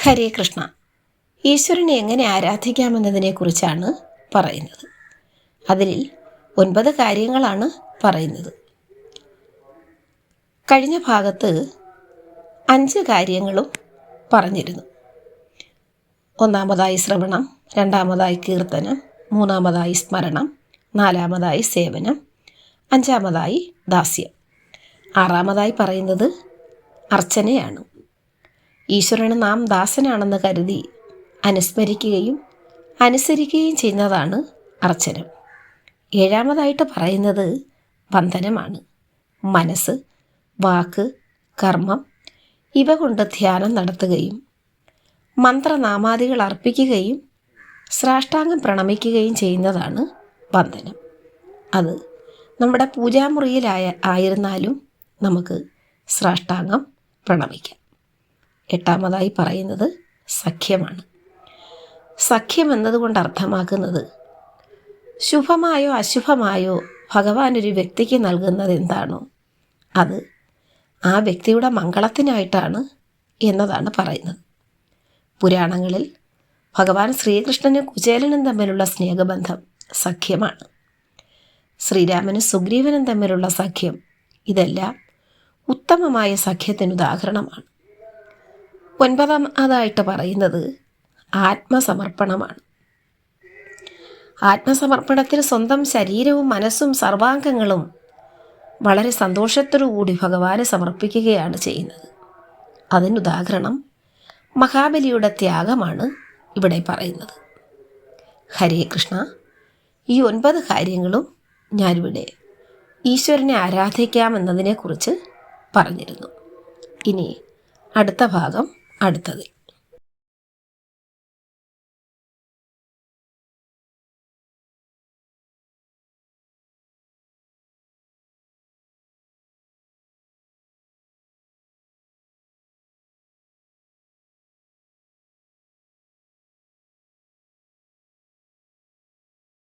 ഹരേ കൃഷ്ണ. ഈശ്വരനെ എങ്ങനെ ആരാധിക്കാമെന്നതിനെക്കുറിച്ചാണ് പറയുന്നത്. അതിൽ 9 കാര്യങ്ങളാണ് പറയുന്നത്. കഴിഞ്ഞ ഭാഗത്ത് 5 കാര്യങ്ങളും പറഞ്ഞിരുന്നു. ഒന്നാമതായി ശ്രവണം, രണ്ടാമതായി കീർത്തനം, മൂന്നാമതായി സ്മരണം, നാലാമതായി സേവനം, അഞ്ചാമതായി ദാസ്യം, ആറാമതായി പറയുന്നത് അർച്ചനയാണ്. ഈശ്വരന് നാം ദാസനാണെന്ന് കരുതി അനുസ്മരിക്കുകയും അനുസരിക്കുകയും ചെയ്യുന്നതാണ് അർച്ചനം. ഏഴാമതായിട്ട് പറയുന്നത് വന്ദനമാണ്. മനസ്സ്, വാക്ക്, കർമ്മം ഇവ കൊണ്ട് ധ്യാനം നടത്തുകയും മന്ത്രനാമാദികൾ അർപ്പിക്കുകയും സാഷ്ടാംഗം പ്രണമിക്കുകയും ചെയ്യുന്നതാണ് വന്ദനം. അത് നമ്മുടെ പൂജാമുറിയിലായിരുന്നാലും നമുക്ക് സാഷ്ടാംഗം പ്രണമിക്കാം. എട്ടാമതായി പറയുന്നത് സഖ്യമാണ്. സഖ്യം എന്നതുകൊണ്ട് അർത്ഥമാക്കുന്നത് ശുഭമായോ അശുഭമായോ ഭഗവാൻ ഒരു വ്യക്തിക്ക് നൽകുന്നത് എന്താണോ അത് ആ വ്യക്തിയുടെ മംഗളത്തിനായിട്ടാണ് എന്നതാണ് പറയുന്നത്. പുരാണങ്ങളിൽ ഭഗവാൻ ശ്രീകൃഷ്ണനും കുചേലനും തമ്മിലുള്ള സ്നേഹബന്ധം സഖ്യമാണ്. ശ്രീരാമനും സുഗ്രീവനും തമ്മിലുള്ള സഖ്യം ഇതെല്ലാം ഉത്തമമായ സഖ്യത്തിന് ഉദാഹരണമാണ്. 9ാമതായിട്ട് പറയുന്നത് ആത്മസമർപ്പണമാണ്. ആത്മസമർപ്പണത്തിൽ സ്വന്തം ശരീരവും മനസ്സും സർവാംഗങ്ങളും വളരെ സന്തോഷത്തോടുകൂടി ഭഗവാനെ സമർപ്പിക്കുകയാണ് ചെയ്യുന്നത്. അതിനുദാഹരണം മഹാബലിയുടെ ത്യാഗമാണ് ഇവിടെ പറയുന്നത്. ഹരേ കൃഷ്ണ. ഈ 9 കാര്യങ്ങളും ഞാനിവിടെ ഈശ്വരനെ ആരാധിക്കാമെന്നതിനെക്കുറിച്ച് പറഞ്ഞിരുന്നു. ഇനി അടുത്ത ഭാഗം അടുത്തതിൽ.